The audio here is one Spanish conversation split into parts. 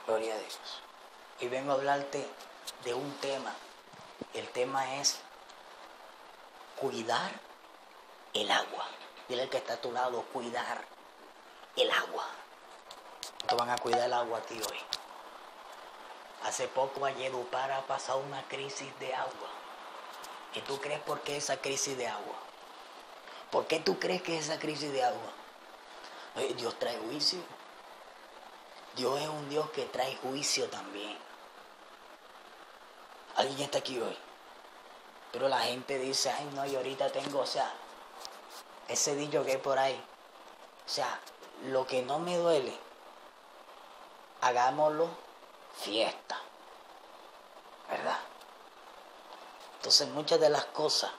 Gloria a Dios. Hoy vengo a hablarte de un tema. El tema es cuidar el agua. Dile al que está a tu lado, cuidar el agua. ¿Cuántos van a cuidar el agua aquí hoy? Hace poco Valledupar ha pasado una crisis de agua. ¿Y tú crees por qué esa crisis de agua? ¿Por qué tú crees que esa crisis de agua? Dios trae juicio. Dios es un Dios que trae juicio también. Alguien está aquí hoy. Pero la gente dice, ay no, yo ahorita tengo, ese dicho que hay por ahí. Lo que no me duele, hagámoslo fiesta. ¿Verdad? Entonces muchas de las cosas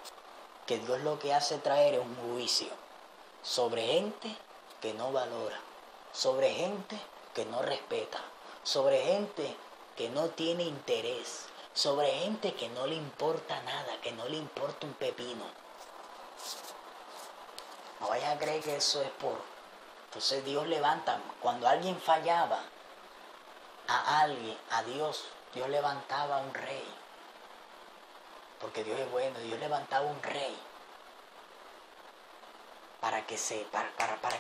que Dios lo que hace traer es un juicio sobre gente que no valora, sobre gente que no respeta, sobre gente que no tiene interés, sobre gente que no le importa nada, que no le importa un pepino. No vayas a creer que eso es por... Entonces Dios levanta, cuando alguien fallaba a alguien, a Dios levantaba a un rey. Porque Dios es bueno, Dios levantaba un rey para que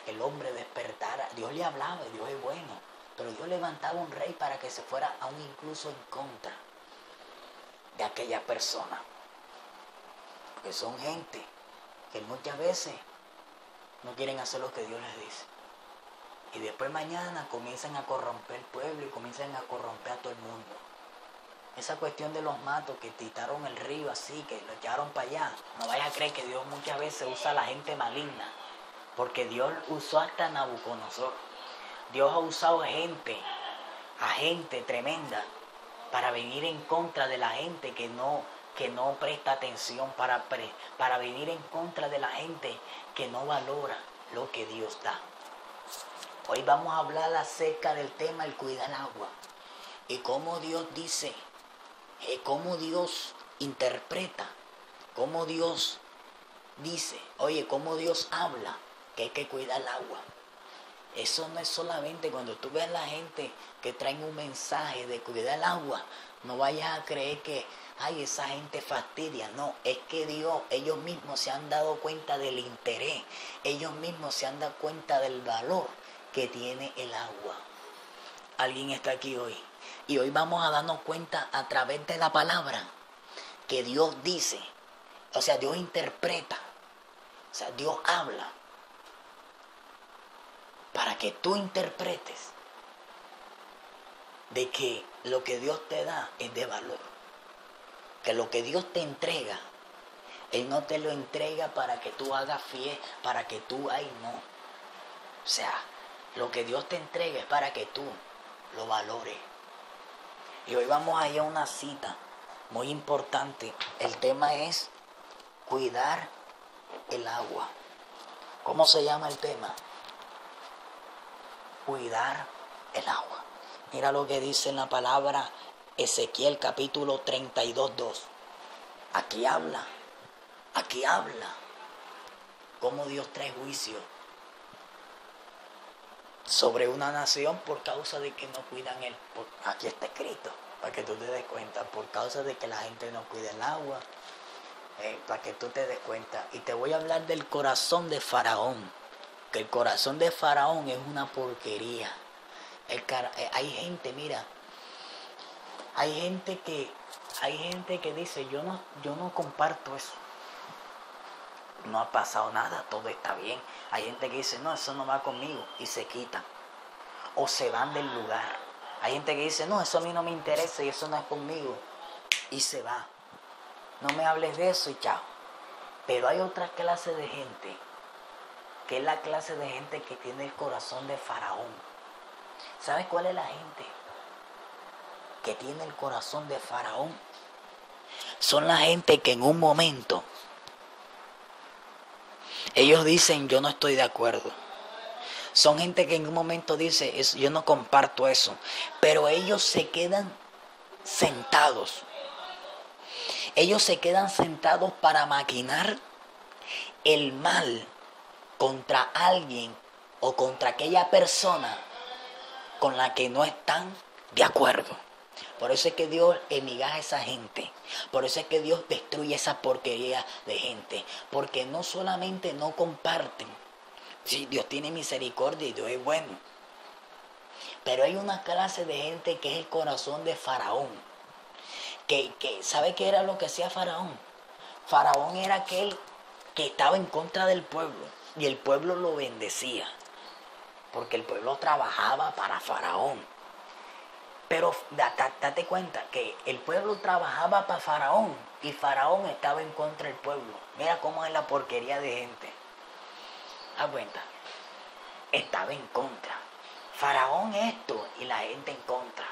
el hombre despertara. Dios le hablaba y Dios es bueno, pero Dios levantaba un rey para que se fuera aún incluso en contra de aquella persona. Porque son gente que muchas veces no quieren hacer lo que Dios les dice. Y después mañana comienzan a corromper el pueblo y comienzan a corromper a todo el mundo. Esa cuestión de los matos que quitaron el río así, que lo echaron para allá. No vayas a creer que Dios muchas veces usa a la gente maligna. Porque Dios usó hasta Nabucodonosor. Dios ha usado a gente tremenda para venir en contra de la gente que no presta atención, para venir en contra de la gente que no valora lo que Dios da. Hoy vamos a hablar acerca del tema el cuidar el agua y cómo Dios dice, cómo Dios interpreta, cómo Dios dice, cómo Dios habla que hay que cuidar el agua. Eso no es solamente cuando tú ves a la gente que traen un mensaje de cuidar el agua, no vayas a creer que, esa gente fastidia. No, es que ellos mismos se han dado cuenta del interés, ellos mismos se han dado cuenta del valor que tiene el agua. Alguien está aquí hoy. Y hoy vamos a darnos cuenta a través de la palabra que Dios dice, Dios interpreta, Dios habla para que tú interpretes de que lo que Dios te da es de valor. Que lo que Dios te entrega, Él no te lo entrega para que tú hagas fiesta, para que tú, no. Lo que Dios te entrega es para que tú lo valores. Y hoy vamos a ir a una cita muy importante. El tema es cuidar el agua. ¿Cómo se llama el tema? Cuidar el agua. Mira lo que dice en la palabra Ezequiel capítulo 32:2. Aquí habla cómo Dios trae juicio sobre una nación por causa de que no cuidan aquí está escrito, para que tú te des cuenta, por causa de que la gente no cuida el agua, para que tú te des cuenta. Y te voy a hablar del corazón de Faraón, que el corazón de Faraón es una porquería. Hay gente, mira, hay gente que dice, yo no comparto eso. No ha pasado nada, todo está bien. Hay gente que dice, no, eso no va conmigo, y se quitan. O se van del lugar. Hay gente que dice, no, eso a mí no me interesa y eso no es conmigo, y se va. No me hables de eso y chao. Pero hay otra clase de gente, que es la clase de gente que tiene el corazón de Faraón. ¿Sabes cuál es la gente que tiene el corazón de Faraón? Son la gente que en un momento ellos dicen, yo no estoy de acuerdo. Son gente que en un momento dice, yo no comparto eso. Pero ellos se quedan sentados. Ellos se quedan sentados para maquinar el mal contra alguien o contra aquella persona con la que no están De acuerdo. Por eso es que Dios emigaja a esa gente. Por eso es que Dios destruye esa porquería de gente. Porque no solamente no comparten. Sí, Dios tiene misericordia y Dios es bueno. Pero hay una clase de gente que es el corazón de Faraón. Que ¿sabe qué era lo que hacía Faraón? Faraón era aquel que estaba en contra del pueblo. Y el pueblo lo bendecía. Porque el pueblo trabajaba para Faraón. Pero date cuenta que el pueblo trabajaba para Faraón y Faraón estaba en contra del pueblo. Mira cómo es la porquería de gente. ¿Da cuenta? Estaba en contra. Faraón esto y la gente en contra.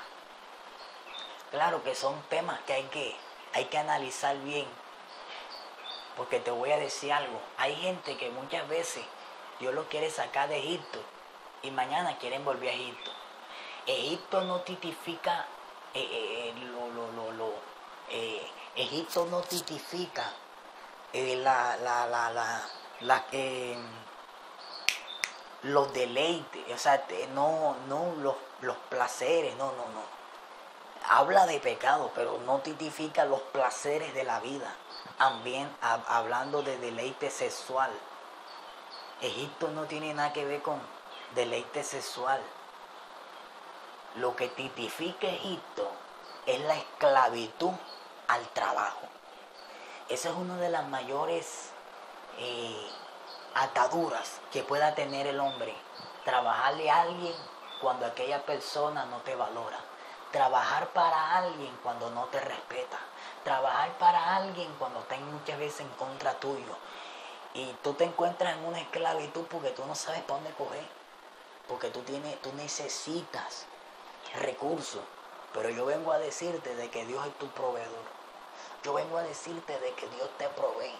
Claro que son temas que hay que analizar bien. Porque te voy a decir algo. Hay gente que muchas veces Dios lo quiere sacar de Egipto y mañana quieren volver a Egipto. Egipto no tipifica Egipto no tipifica los deleites, o sea, no los placeres, no. Habla de pecado, pero no tipifica los placeres de la vida. También hablando de deleite sexual. Egipto no tiene nada que ver con deleite sexual. Lo que tipifica Egipto es la esclavitud al trabajo. Esa es una de las mayores ataduras que pueda tener el hombre. Trabajarle a alguien cuando aquella persona no te valora. Trabajar para alguien cuando no te respeta. Trabajar para alguien cuando está muchas veces en contra tuyo. Y tú te encuentras en una esclavitud porque tú no sabes para dónde coger. Porque tú necesitas recursos, pero yo vengo a decirte de que Dios es tu proveedor. Yo vengo a decirte de que Dios te provee.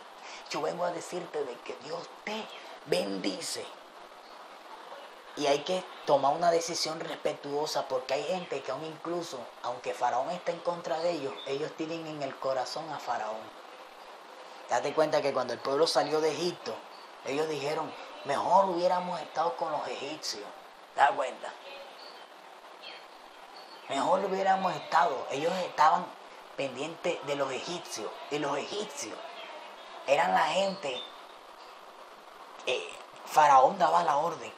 Yo vengo a decirte de que Dios te bendice. Y hay que tomar una decisión respetuosa porque hay gente que aún incluso, aunque Faraón está en contra de ellos, ellos tienen en el corazón a Faraón. Date cuenta que cuando el pueblo salió de Egipto, ellos dijeron, mejor hubiéramos estado con los egipcios. ¿Te das cuenta? Mejor hubiéramos estado. Ellos estaban pendientes de los egipcios. Y los egipcios eran la gente. Faraón daba la orden.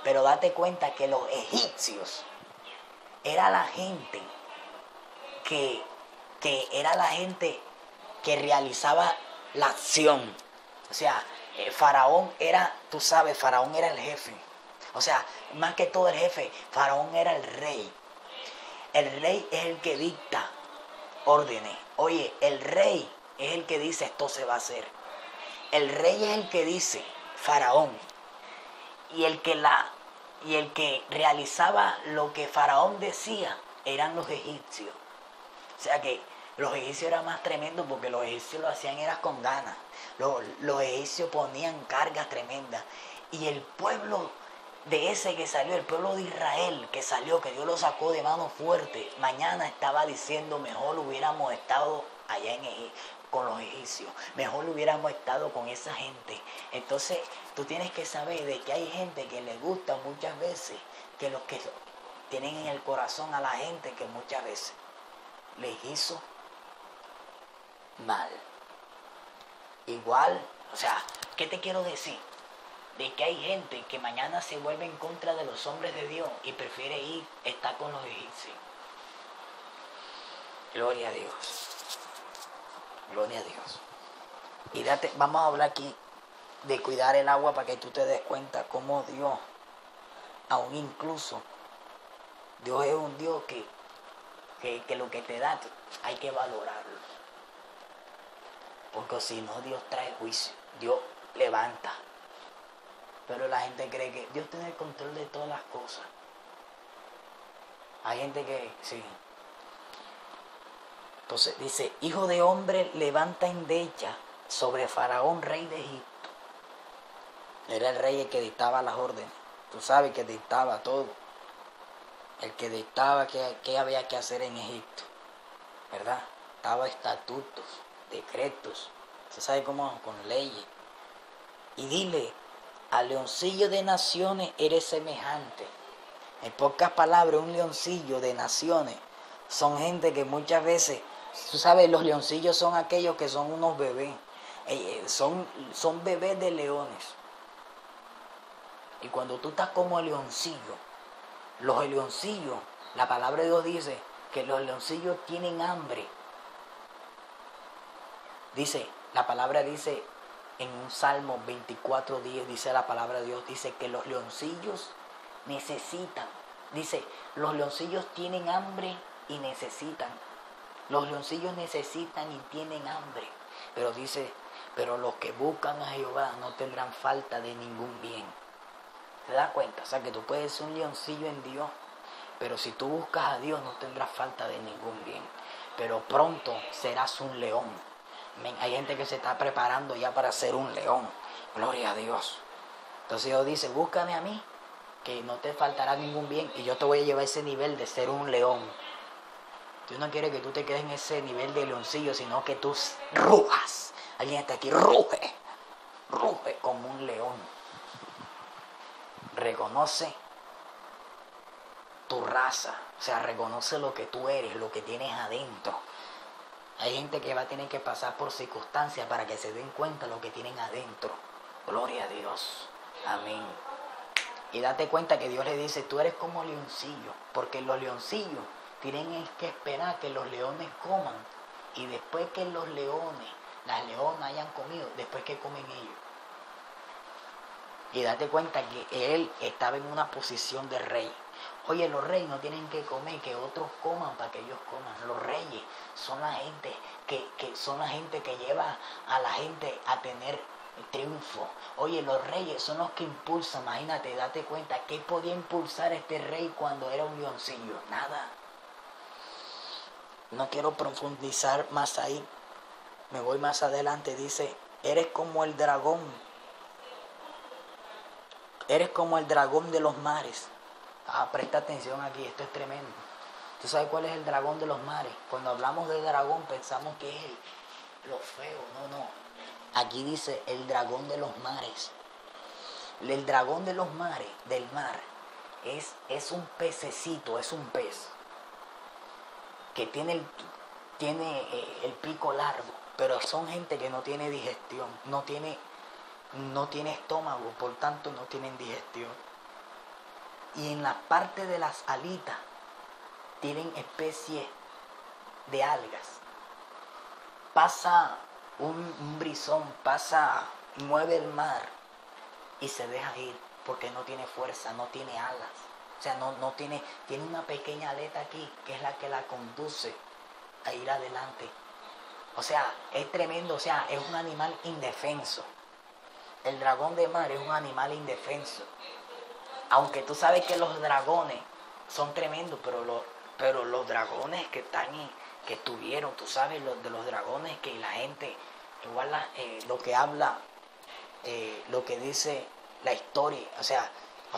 Pero date cuenta que los egipcios era la gente que era la gente que realizaba la acción. O sea, Faraón era, tú sabes, Faraón era el jefe. O sea, más que todo el jefe, Faraón era el rey. El rey es el que dicta órdenes. Oye, el rey es el que dice esto se va a hacer. El rey es el que dice, Faraón. Y el que realizaba lo que Faraón decía eran los egipcios. O sea que los egipcios eran más tremendos porque los egipcios lo hacían era con ganas. Los egipcios ponían cargas tremendas. Y el pueblo de ese que salió, el pueblo de Israel que salió, que Dios lo sacó de mano fuerte, mañana estaba diciendo, mejor hubiéramos estado allá en Egipto con los egipcios, mejor hubiéramos estado con esa gente. Entonces tú tienes que saber de que hay gente que le gusta muchas veces, que los que tienen en el corazón a la gente que muchas veces les hizo mal. Igual, o sea, ¿qué te quiero decir? De que hay gente que mañana se vuelve en contra de los hombres de Dios y prefiere estar con los egipcios. Gloria a Dios. Gloria a Dios. Y vamos a hablar aquí de cuidar el agua para que tú te des cuenta cómo Dios, aún incluso, Dios es un Dios que lo que te da hay que valorarlo. Porque si no, Dios trae juicio. Dios levanta. Pero la gente cree que Dios tiene el control de todas las cosas. Hay gente que sí. Entonces dice, hijo de hombre, levanta endecha sobre Faraón, rey de Egipto. Era el rey el que dictaba las órdenes. Tú sabes que dictaba todo. El que dictaba qué había que hacer en Egipto. ¿Verdad? Daba estatutos, decretos. Se sabe cómo, con leyes. Y dile, al leoncillo de naciones eres semejante. En pocas palabras, un leoncillo de naciones son gente que muchas veces, tú sabes, los leoncillos son aquellos que son unos bebés. Son bebés de leones. Y cuando tú estás como el leoncillo, los leoncillos, la palabra de Dios dice que los leoncillos tienen hambre. La palabra dice en un Salmo 24:10, dice la palabra de Dios, dice que los leoncillos necesitan. Dice, los leoncillos tienen hambre y necesitan. Los leoncillos necesitan y tienen hambre. Pero dice, pero los que buscan a Jehová no tendrán falta de ningún bien. ¿Te das cuenta? O sea que tú puedes ser un leoncillo en Dios, pero si tú buscas a Dios no tendrás falta de ningún bien. Pero pronto serás un león. Hay gente que se está preparando ya para ser un león. Gloria a Dios. Entonces Dios dice, búscame a mí, que no te faltará ningún bien, y yo te voy a llevar a ese nivel de ser un león. Dios no quiere que tú te quedes en ese nivel de leoncillo, sino que tú rujas. Alguien está aquí, ruge como un león. Reconoce tu raza, o sea, reconoce lo que tú eres, lo que tienes adentro. Hay gente que va a tener que pasar por circunstancias para que se den cuenta de lo que tienen adentro. Gloria a Dios. Amén. Y date cuenta que Dios le dice, tú eres como leoncillo, porque los leoncillos tienen que esperar que los leones coman, y después que las leonas hayan comido, después que comen ellos. Y date cuenta que él estaba en una posición de rey. Oye, los reyes no tienen que comer, que otros coman para que ellos coman. Los reyes son la gente que lleva a la gente a tener triunfo. Oye, los reyes son los que impulsan. Imagínate, date cuenta, ¿qué podía impulsar este rey cuando era un leoncillo? Nada. No quiero profundizar más ahí. Me voy más adelante. Dice, eres como el dragón. Eres como el dragón de los mares. Presta atención aquí, esto es tremendo. ¿Tú sabes cuál es el dragón de los mares? Cuando hablamos de dragón pensamos que es lo feo. No. Aquí dice el dragón de los mares. El dragón de los mares, del mar, es un pececito, es un pez que tiene el pico largo, pero son gente que no tiene digestión, no tiene estómago, por tanto no tienen digestión. Y en la parte de las alitas tienen especie de algas. Pasa un brizón, mueve el mar y se deja ir porque no tiene fuerza, no tiene alas. O sea, no tiene una pequeña aleta aquí que es la que la conduce a ir adelante. O sea, es tremendo, o sea, es un animal indefenso. El dragón de mar es un animal indefenso. Aunque tú sabes que los dragones son tremendos, pero los dragones que tuvieron, tú sabes, de los dragones que la gente, igual lo que habla, lo que dice la historia, o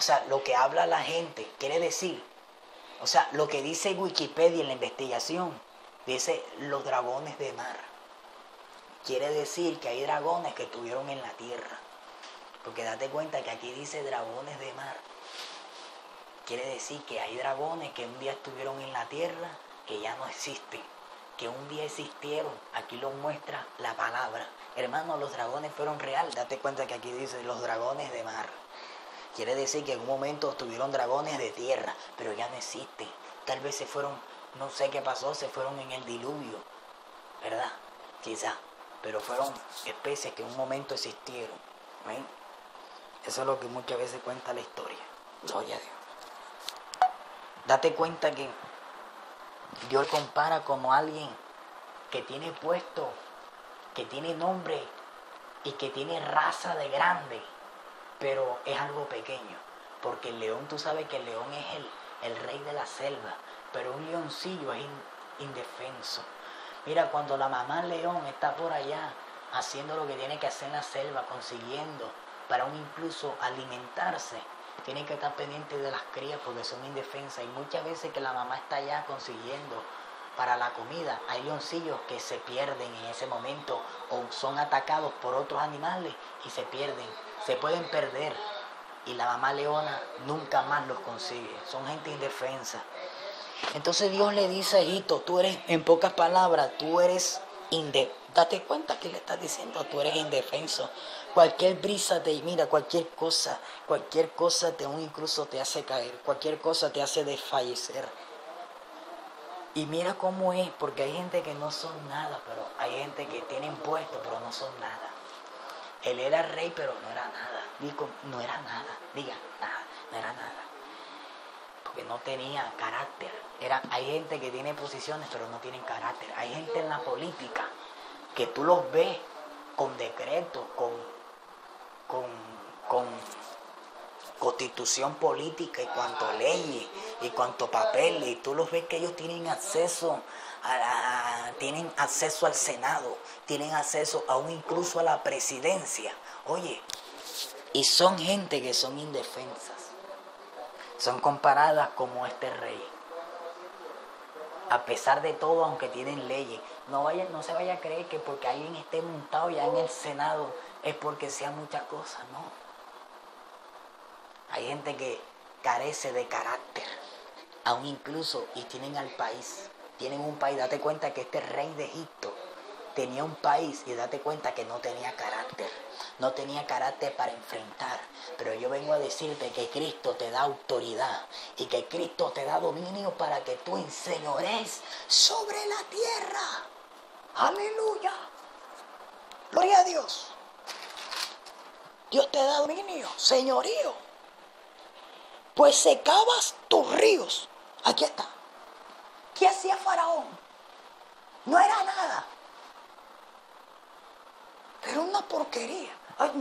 sea, lo que habla la gente, quiere decir, o sea, lo que dice Wikipedia en la investigación, dice los dragones de mar. Quiere decir que hay dragones que estuvieron en la tierra. Porque date cuenta que aquí dice dragones de mar. Quiere decir que hay dragones que un día estuvieron en la tierra, que ya no existen, que un día existieron. Aquí lo muestra la palabra. Hermano, los dragones fueron reales. Date cuenta que aquí dice los dragones de mar. Quiere decir que en un momento estuvieron dragones de tierra, pero ya no existen. Tal vez se fueron, no sé qué pasó, se fueron en el diluvio, ¿verdad? Quizá, pero fueron especies que en un momento existieron. ¿Ven? Eso es lo que muchas veces cuenta la historia. Gloria a Dios. Date cuenta que Dios compara como alguien que tiene puesto, que tiene nombre y que tiene raza de grande, pero es algo pequeño. Porque el león, tú sabes que el león es el rey de la selva, pero un leoncillo es indefenso. Mira, cuando la mamá león está por allá haciendo lo que tiene que hacer en la selva, consiguiendo para incluso alimentarse, tiene que estar pendiente de las crías porque son indefensas. Y muchas veces que la mamá está allá consiguiendo para la comida, hay leoncillos que se pierden en ese momento o son atacados por otros animales y se pierden, se pueden perder. Y la mamá leona nunca más los consigue. Son gente indefensa. Entonces Dios le dice a Egipto, tú eres, en pocas palabras, tú eres date cuenta que le estás diciendo, tú eres indefenso. Cualquier brisa te mira, cualquier cosa te incluso te hace caer, cualquier cosa te hace desfallecer. Y mira cómo es, porque hay gente que no son nada, pero hay gente que tienen puesto, pero no son nada. Él era rey, pero no era nada. Digo, no era nada, no era nada. Porque no tenía carácter. Hay gente que tiene posiciones, pero no tienen carácter. Hay gente en la política que tú los ves con decretos, con constitución política y cuanto leyes y cuanto papeles, y tú los ves que ellos tienen acceso al Senado, tienen acceso aún incluso a la presidencia. Oye, y son gente que son indefensas. Son comparadas como este rey. A pesar de todo, aunque tienen leyes, no se vaya a creer que porque alguien esté montado ya en el Senado es porque sea muchas cosas, no. Hay gente que carece de carácter, aún incluso, y tienen un país. Date cuenta que este rey de Egipto tenía un país y date cuenta que no tenía carácter para enfrentar. Pero yo vengo a decirte que Cristo te da autoridad y que Cristo te da dominio para que tú enseñores sobre la tierra. Aleluya. Gloria a Dios. Dios te da dominio, señorío. Pues secabas tus ríos. Aquí está. ¿Qué hacía Faraón? No era nada. Pero una porquería. Ay,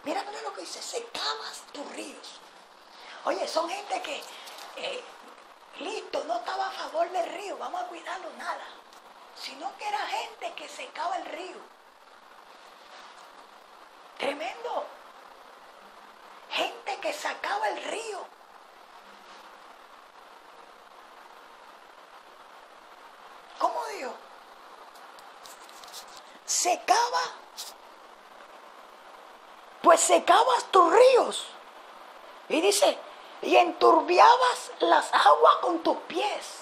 mira lo que dice, secabas tus ríos. Oye, son gente que, no estaba a favor del río, vamos a cuidarlo, nada. Sino que era gente que secaba el río. Tremendo. Gente que sacaba el río. ¿Cómo digo? Secaba. Pues secabas tus ríos. Y dice, y enturbiabas las aguas con tus pies.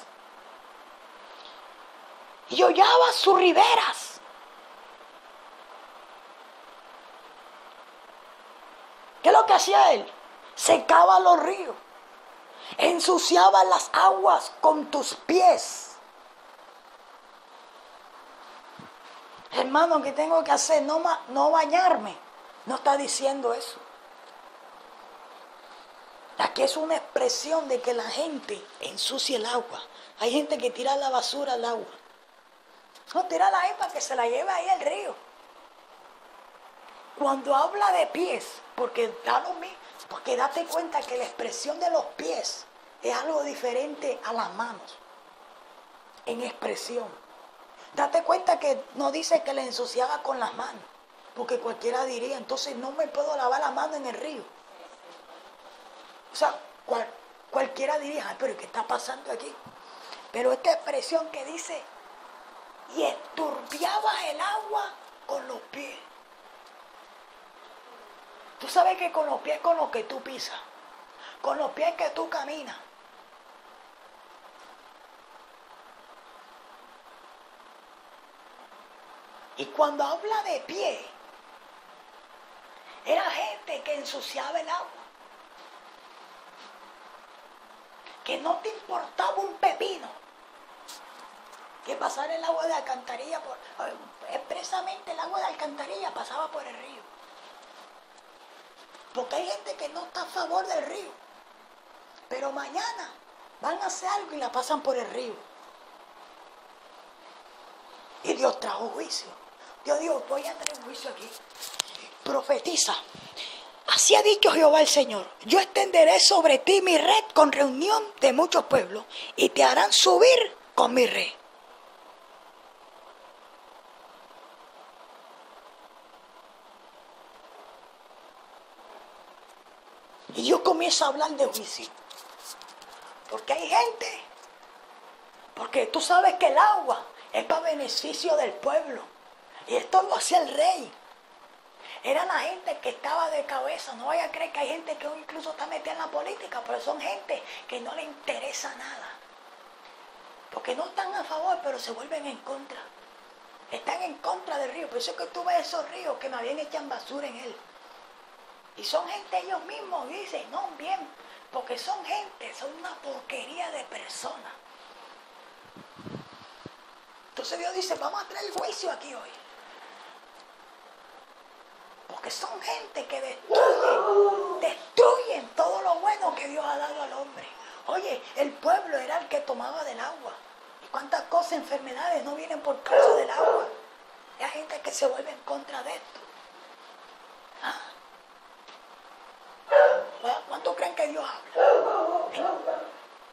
Y hollabas sus riberas. ¿Qué es lo que hacía él? Secaba los ríos. Ensuciaba las aguas con tus pies. Hermano, ¿qué tengo que hacer? No bañarme. No está diciendo eso. Aquí es una expresión de que la gente ensucia el agua. Hay gente que tira la basura al agua. No, tírala ahí para que se la lleve ahí al río. Cuando habla de pies, porque date cuenta que la expresión de los pies es algo diferente a las manos. En expresión. Date cuenta que no dice que le ensuciaba con las manos. Porque cualquiera diría, entonces no me puedo lavar la mano en el río. O sea, cualquiera diría, ay, pero ¿qué está pasando aquí? Pero esta expresión que dice, y enturbiabas el agua con los pies. Tú sabes que con los pies con los que tú pisas, con los pies que tú caminas. Y cuando habla de pie, era gente que ensuciaba el agua. Que no te importaba un pepino. Que pasara el agua de alcantarilla, expresamente el agua de alcantarilla pasaba por el río. Porque hay gente que no está a favor del río. Pero mañana van a hacer algo y la pasan por el río. Y Dios trajo juicio. Dios dijo, voy a traer juicio aquí. Profetiza. Así ha dicho Jehová el Señor. Yo extenderé sobre ti mi red con reunión de muchos pueblos y te harán subir con mi red. Y yo comienzo a hablar de juicio. Porque hay gente. Porque tú sabes que el agua es para beneficio del pueblo. Y esto lo hacía el rey. Era la gente que estaba de cabeza. No vaya a creer que hay gente que incluso está metida en la política, pero son gente que no le interesa nada. Porque no están a favor, pero se vuelven en contra. Están en contra del río. Por eso es que tú ves esos ríos que más bien echan basura en él. Y son gente ellos mismos, dicen, no, bien, porque son gente, son una porquería de personas. Entonces Dios dice, vamos a traer juicio aquí hoy. Porque son gente que destruyen todo lo bueno que Dios ha dado al hombre. Oye, el pueblo era el que tomaba del agua. ¿Y cuántas cosas, enfermedades no vienen por causa del agua? Y hay gente que se vuelve en contra de esto. ¿Ah? ¿Cuánto creen que Dios habla?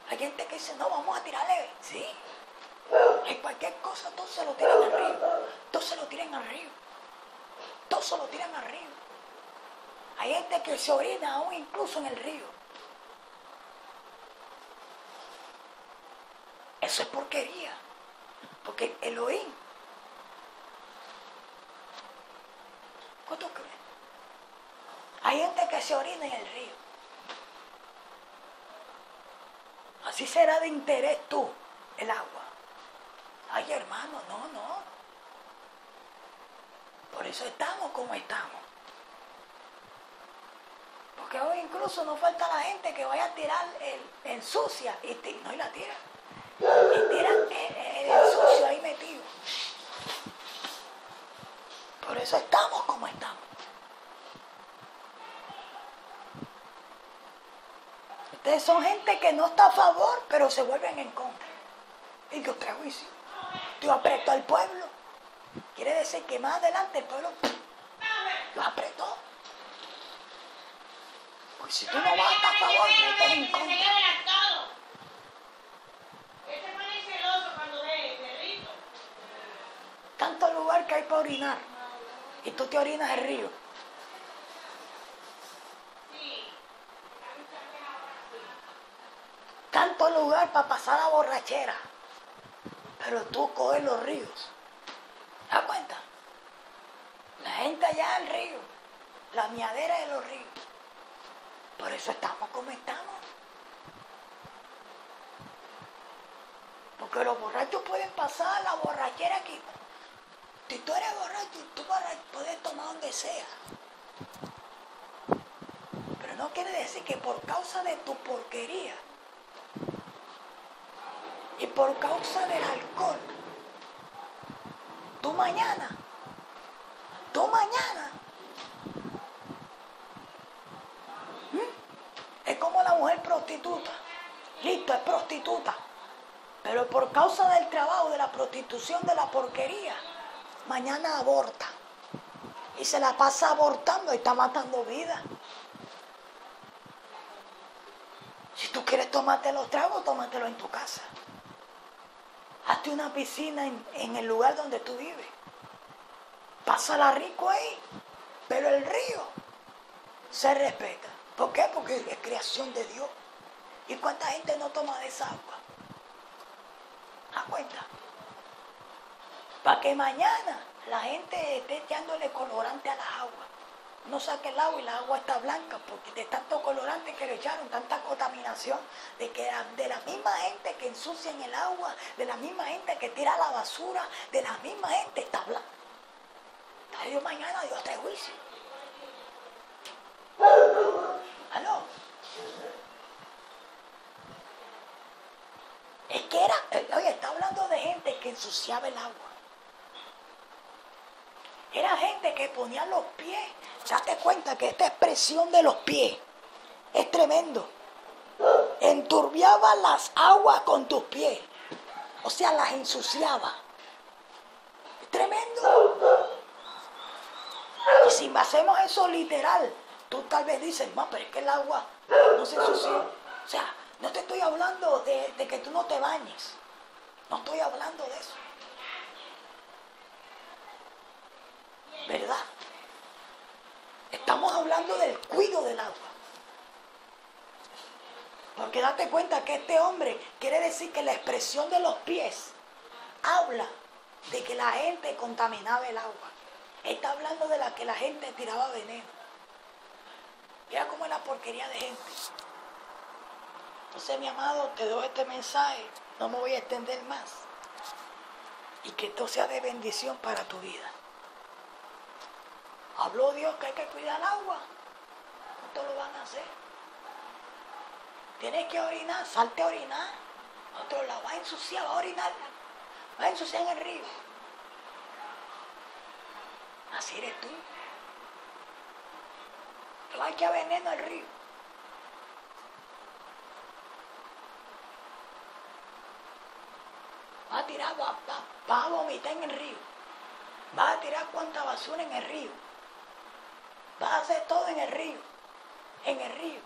Hay gente que dice, no, vamos a tirarle. Sí. Hay cualquier cosa, todos se lo tiran al río. Todos se lo tiran al río. Todos se lo tiran al río. Hay gente que se orina aún incluso en el río. Eso es porquería. Porque Elohim. ¿Cuánto crees? Hay gente que se orina en el río. Así será de interés tú, el agua. Ay, hermano, no. Por eso estamos como estamos. Porque hoy incluso no falta la gente que vaya a tirar el sucia y no y la tira. Y tiran el sucio ahí metido. Por eso estamos como estamos. Ustedes son gente que no está a favor, pero se vuelven en contra. Y Dios trae juicio. Dios apretó al pueblo. Quiere decir que más adelante el pueblo lo apretó. Pues si tú no vas a estar a favor, no estás en contra. Tanto lugar que hay para orinar. Y tú te orinas el río. Tanto lugar para pasar la borrachera. Pero tú coges los ríos. ¿Te das cuenta? La gente allá del río. La miadera de los ríos. Por eso estamos como estamos. Porque los borrachos pueden pasar la borrachera aquí. Si tú eres borracho, tú puedes tomar donde sea. Pero no quiere decir que por causa de tu porquería y por causa del alcohol, tú mañana, es como la mujer prostituta. Listo, es prostituta. Pero por causa del trabajo, de la prostitución, de la porquería, mañana aborta. Y se la pasa abortando y está matando vidas. Si tú quieres tomarte los tragos, tómatelo en tu casa. Hazte una piscina en el lugar donde tú vives. Pásala rico ahí. Pero el río se respeta. ¿Por qué? Porque es creación de Dios. ¿Y cuánta gente no toma de esa agua? ¿A cuenta? Para que mañana la gente esté echándole colorante a las aguas. No saque el agua y la agua está blanca porque de tanto colorante que le echaron, tanta contaminación, de la misma gente que ensucia en el agua, de la misma gente que tira la basura, de la misma gente está blanca. Dios mañana Dios trae juicio. ¿Aló? Es que está hablando de gente que ensuciaba el agua. Era gente que ponía los pies. Date cuenta que esta expresión de los pies es tremendo. Enturbiaba las aguas con tus pies. O sea, las ensuciaba. Es tremendo. Y si hacemos eso literal, tú tal vez dices, no, pero es que el agua no se ensucia. O sea, no te estoy hablando de que tú no te bañes. No estoy hablando de eso. ¿Verdad? Estamos hablando del cuidado del agua. Porque date cuenta que este hombre quiere decir que la expresión de los pies habla de que la gente contaminaba el agua. Está hablando de la que la gente tiraba veneno. Mira cómo es la porquería de gente. Entonces, mi amado, te doy este mensaje. No me voy a extender más. Y que esto sea de bendición para tu vida. Habló Dios que hay que cuidar el agua. No te lo van a hacer. Tienes que orinar, salte a orinar. Otro la va a ensuciar, va a orinar. Va a ensuciar en el río. Así eres tú. No hay que haber veneno al río. Vas a tirar, vas a vomitar en el río. Vas a tirar cuanta basura en el río. Vas a hacer todo en el río. En el río.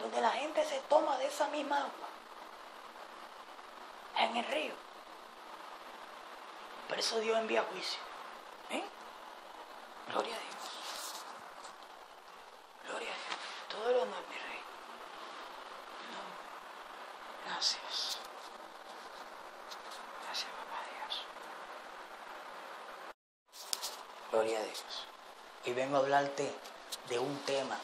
Donde la gente se toma de esa misma agua. En el río. Por eso Dios envía juicio. Gloria a Dios. Gloria a Dios. Todo el honor, mi rey. No. Gracias. Gracias, papá Dios. Gloria a Dios. Y vengo a hablarte de un tema